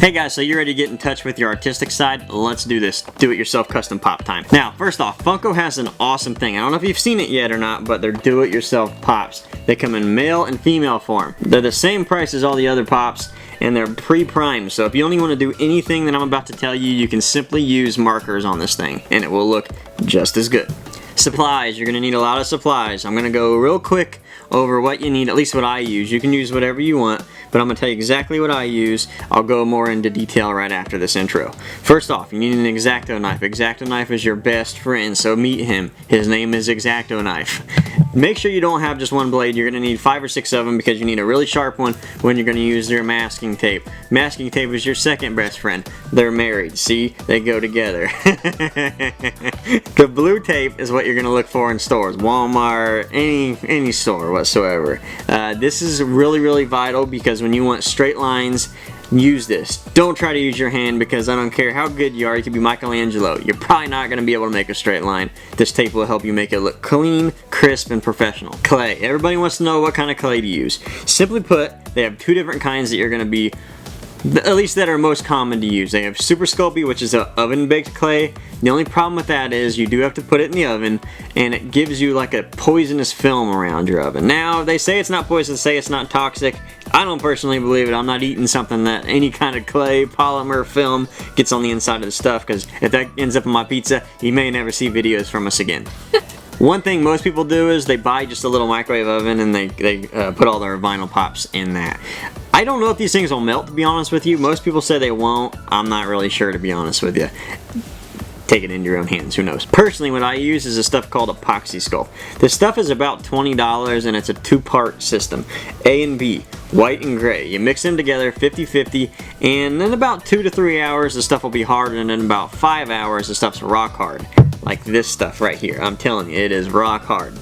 Hey guys, so you ready to get in touch with your artistic side? Let's do this. Do-it-yourself custom pop time. Now, first off, Funko has an awesome thing. I don't know if you've seen it yet or not, but they're do-it-yourself pops. They come in male and female form. They're the same price as all the other pops, and they're pre-primed. So if you only want to do anything that I'm about to tell you, you can simply use markers on this thing, and it will look just as good. Supplies, you're going to need a lot of supplies. I'm going to go real quick over what you need, at least what I use. You can use whatever you want, but I'm going to tell you exactly what I use. I'll go more into detail right after this intro. First off, you need an Exacto Knife. Exacto Knife is your best friend, so meet him. His name is Exacto Knife. Make sure you don't have just one blade. You're going to need 5 or 6 of them because you need a really sharp one when you're going to use your masking tape. Masking tape is your second best friend. They're married. See? They go together. The blue tape is what you're going to look for in stores. Walmart, any store whatsoever. This is really vital because when you want straight lines, use this. Don't try to use your hand because I don't care how good you are, you could be Michelangelo. You're probably not going to be able to make a straight line. This tape will help you make it look clean, crisp, and professional. Clay. Everybody wants to know what kind of clay to use. Simply put, they have 2 different kinds that you're going to be, at least that are most common to use. They have Super Sculpey, which is an oven-baked clay. The only problem with that is you do have to put it in the oven, and it gives you like a poisonous film around your oven. Now, they say it's not poison, say it's not toxic. I don't personally believe it. I'm not eating something that any kind of clay, polymer, film gets on the inside of the stuff, because if that ends up on my pizza, you may never see videos from us again. One thing most people do is they buy just a little microwave oven and they put all their vinyl pops in that. I don't know if these things will melt, to be honest with you. Most people say they won't. I'm not really sure, to be honest with you. Take it into your own hands, who knows. Personally, what I use is a stuff called Apoxy Skull. This stuff is about $20 and it's a 2-part system. A and B, white and gray. You mix them together 50-50, and in about 2 to 3 hours the stuff will be hard, and in about 5 hours the stuff's rock hard. Like this stuff right here. I'm telling you, it is rock hard.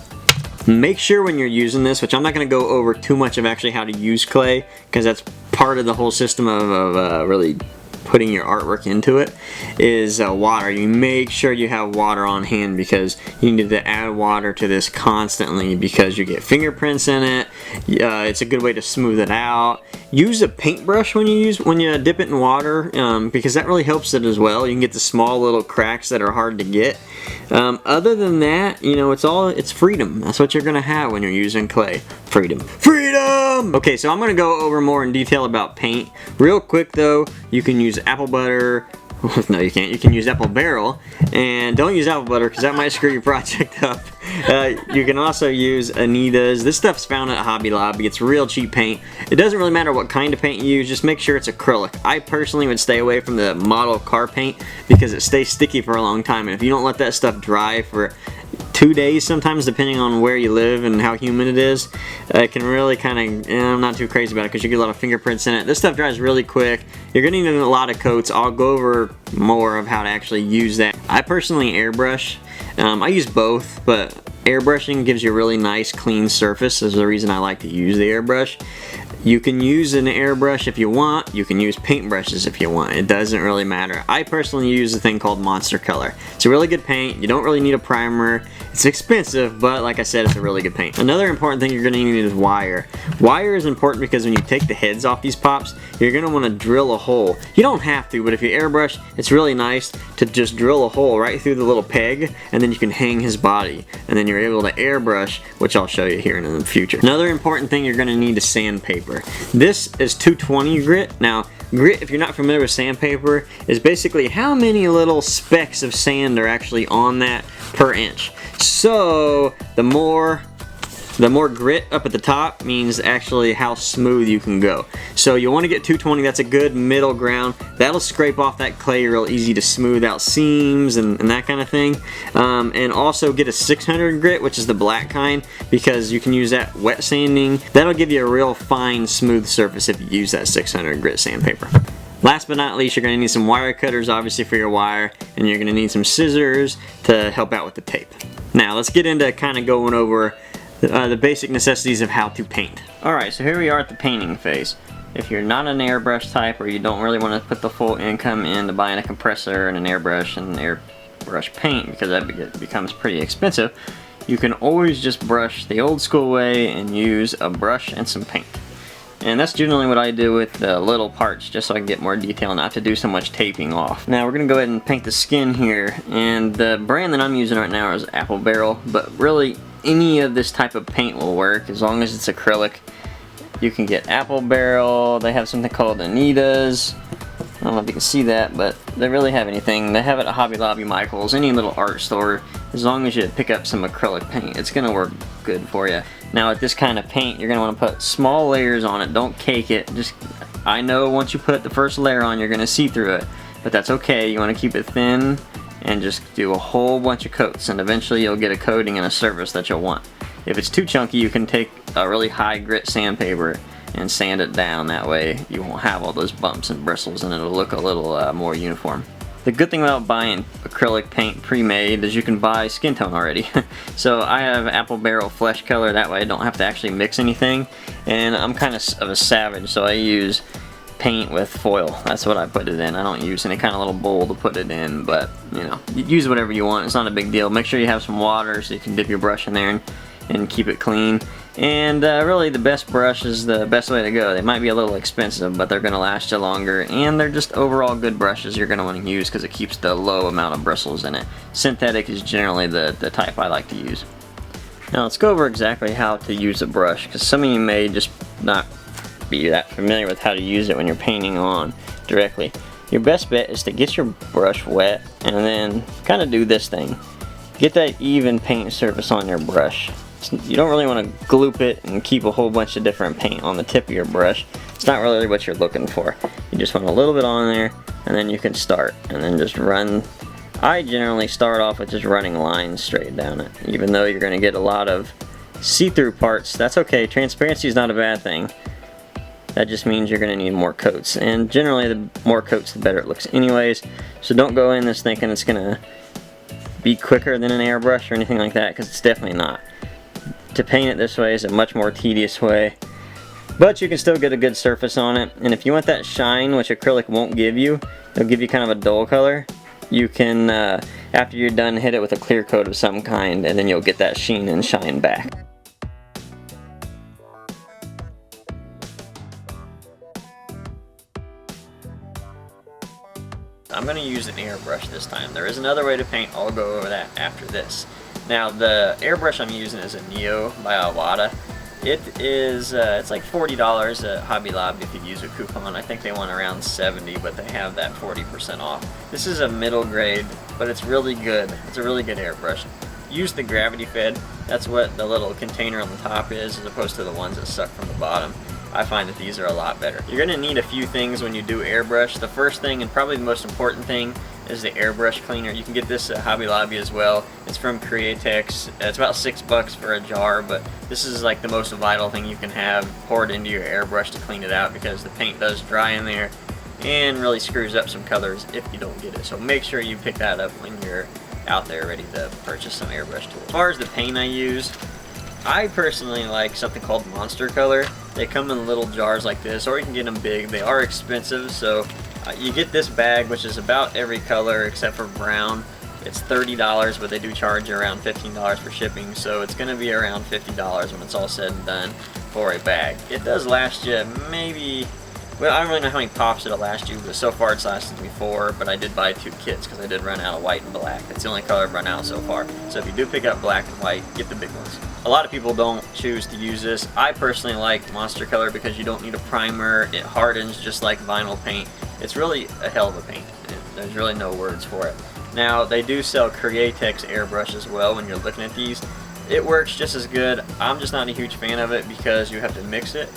Make sure when you're using this, which I'm not going to go over too much of actually how to use clay, because that's part of the whole system of really putting your artwork into it, is water. You make sure you have water on hand because you need to add water to this constantly because you get fingerprints in it. It's a good way to smooth it out. Use a paintbrush when you dip it in water because that really helps it as well. You can get the small little cracks that are hard to get. Other than that, you know, it's freedom. That's what you're gonna have when you're using clay. Freedom. Freedom! Okay, so I'm gonna go over more in detail about paint. Real quick though, you can use apple butter. No, you can't. You can use apple barrel, and don't use apple butter because that might screw your project up. You can also use Anita's. This stuff's found at Hobby Lobby. It's real cheap paint. It doesn't really matter what kind of paint you use, just make sure it's acrylic. I personally would stay away from the model car paint because it stays sticky for a long time, and if you don't let that stuff dry for 2 days sometimes, depending on where you live and how humid it is, it can really kind of, I'm not too crazy about it because you get a lot of fingerprints in it. This stuff dries really quick. You're going to need a lot of coats. I'll go over more of how to actually use that. I personally airbrush. I use both, but airbrushing gives you a really nice clean surface. That's the reason I like to use the airbrush. You can use an airbrush if you want. You can use paintbrushes if you want. It doesn't really matter. I personally use a thing called Monster Color. It's a really good paint. You don't really need a primer. It's expensive, but like I said, it's a really good paint. Another important thing you're going to need is wire. Wire is important because when you take the heads off these pops, you're going to want to drill a hole. You don't have to, but if you airbrush, it's really nice to just drill a hole right through the little peg, and then you can hang his body, and then you're able to airbrush, which I'll show you here in the future. Another important thing you're going to need is sandpaper. This is 220 grit. Now, grit, if you're not familiar with sandpaper, is basically how many little specks of sand are actually on that per inch. So, the more grit up at the top means actually how smooth you can go. So you want to get 220, that's a good middle ground. That'll scrape off that clay real easy to smooth out seams and that kind of thing. And also get a 600 grit, which is the black kind, because you can use that wet sanding. That'll give you a real fine, smooth surface if you use that 600 grit sandpaper. Last but not least, you're going to need some wire cutters, obviously, for your wire, and you're going to need some scissors to help out with the tape. Now, let's get into kind of going over the basic necessities of how to paint. Alright, so here we are at the painting phase. If you're not an airbrush type, or you don't really want to put the full income into buying a compressor and an airbrush and airbrush paint, because that becomes pretty expensive, you can always just brush the old school way and use a brush and some paint. And that's generally what I do with the little parts, just so I can get more detail, not to do so much taping off. Now we're going to go ahead and paint the skin here, and the brand that I'm using right now is Apple Barrel, but really any of this type of paint will work as long as it's acrylic. You can get Apple Barrel, they have something called Anita's. I don't know if you can see that, but they really have anything. They have it at Hobby Lobby, Michael's, any little art store. As long as you pick up some acrylic paint, it's going to work good for you. Now with this kind of paint, you're going to want to put small layers on it. Don't cake it. I know once you put the first layer on, you're going to see through it, but that's okay. You want to keep it thin and just do a whole bunch of coats, and eventually you'll get a coating and a surface that you'll want. If it's too chunky, you can take a really high grit sandpaper and sand it down. That way you won't have all those bumps and bristles, and it'll look a little more uniform. The good thing about buying acrylic paint pre-made is you can buy skin tone already. So I have Apple Barrel Flesh Color, that way I don't have to actually mix anything. And I'm kind of a savage, so I use paint with foil. That's what I put it in. I don't use any kind of little bowl to put it in, but you know, you use whatever you want. It's not a big deal. Make sure you have some water so you can dip your brush in there and keep it clean. And really the best brush is the best way to go. They might be a little expensive, but they're going to last you longer, and they're just overall good brushes you're going to want to use because it keeps the low amount of bristles in it. Synthetic is generally the type I like to use. Now let's go over exactly how to use a brush, because some of you may just not be that familiar with how to use it when you're painting on directly. Your best bet is to get your brush wet and then kind of do this thing. Get that even paint surface on your brush. You don't really want to gloop it and keep a whole bunch of different paint on the tip of your brush. It's not really what you're looking for. You just want a little bit on there, and then you can start and then just run. I generally start off with just running lines straight down it. Even though you're going to get a lot of see-through parts, that's okay. Transparency is not a bad thing. That just means you're going to need more coats, and generally the more coats the better it looks anyways. So don't go in this thinking it's going to be quicker than an airbrush or anything like that, because it's definitely not. To paint it this way is a much more tedious way, but you can still get a good surface on it. And if you want that shine, which acrylic won't give you, it'll give you kind of a dull color, you can, after you're done, hit it with a clear coat of some kind, and then you'll get that sheen and shine back. I'm going to use an airbrush this time. There is another way to paint. I'll go over that after this. Now the airbrush I'm using is a Neo by Awada. It is it's like $40 at Hobby Lobby if you use a coupon. I think they want around $70, but they have that 40% off. This is a middle grade, but it's really good. It's a really good airbrush. Use the gravity fed. That's what the little container on the top is, as opposed to the ones that suck from the bottom. I find that these are a lot better. You're going to need a few things when you do airbrush. The first thing, and probably the most important thing, is the Airbrush Cleaner. You can get this at Hobby Lobby as well. It's from Createx. It's about $6 for a jar, but this is like the most vital thing you can have poured into your airbrush to clean it out, because the paint does dry in there and really screws up some colors if you don't get it. So make sure you pick that up when you're out there ready to purchase some airbrush tools. As far as the paint I use, I personally like something called Monster Color. They come in little jars like this, or you can get them big. They are expensive, so you get this bag, which is about every color except for brown. It's $30, but they do charge you around $15 for shipping, so it's going to be around $50 when it's all said and done for a bag. It does last you maybe, well, I don't really know how many pops it'll last you, but so far it's lasted me 4, but I did buy 2 kits because I did run out of white and black. That's the only color I've run out so far. So if you do pick up black and white, get the big ones. A lot of people don't choose to use this. I personally like Monster Color because you don't need a primer. It hardens just like vinyl paint. It's really a hell of a paint. There's really no words for it. Now, they do sell Createx airbrush as well when you're looking at these. It works just as good. I'm just not a huge fan of it because you have to mix it,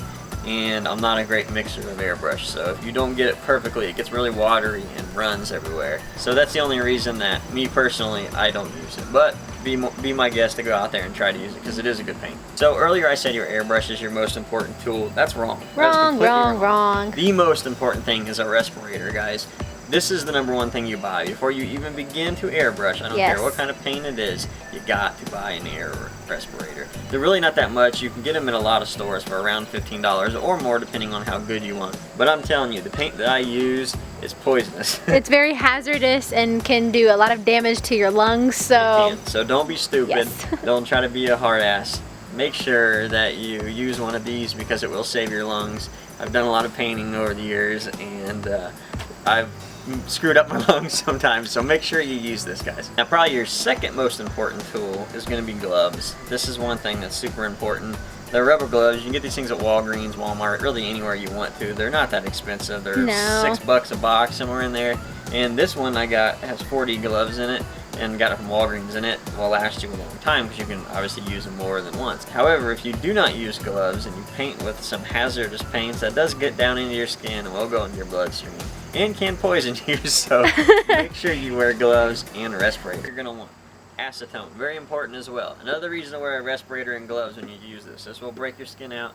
and I'm not a great mixer of airbrush, so if you don't get it perfectly, it gets really watery and runs everywhere. So that's the only reason that, me personally, I don't use it. But be my guest to go out there and try to use it, because it is a good paint. So earlier I said your airbrush is your most important tool. That's wrong. Wrong. The most important thing is a respirator, guys. This is the #1 thing you buy. Before you even begin to airbrush, I don't care what kind of paint it is, you got to buy an air respirator. They're really not that much. You can get them in a lot of stores for around $15 or more, depending on how good you want. But I'm telling you, the paint that I use is poisonous. It's very hazardous and can do a lot of damage to your lungs, so... So don't be stupid. Don't try to be a hard ass. make sure that you use one of these because it will save your lungs. I've done a lot of painting over the years, and I've screwed up my lungs sometimes, so make sure you use this, guys. Now, probably your second most important tool is going to be gloves. This is one thing that's super important. They're rubber gloves. You can get these things at Walgreens, Walmart, really anywhere you want to. They're not that expensive. They're $6 a box, somewhere in there. And this one I got has 40 gloves in it, and got it from Walgreens, and it will last you a long time because you can obviously use them more than once. However, if you do not use gloves and you paint with some hazardous paints, that does get down into your skin and will go into your bloodstream and can poison you, so make sure you wear gloves and a respirator. You're going to want acetone, very important as well. Another reason to wear a respirator and gloves when you use this. This will break your skin out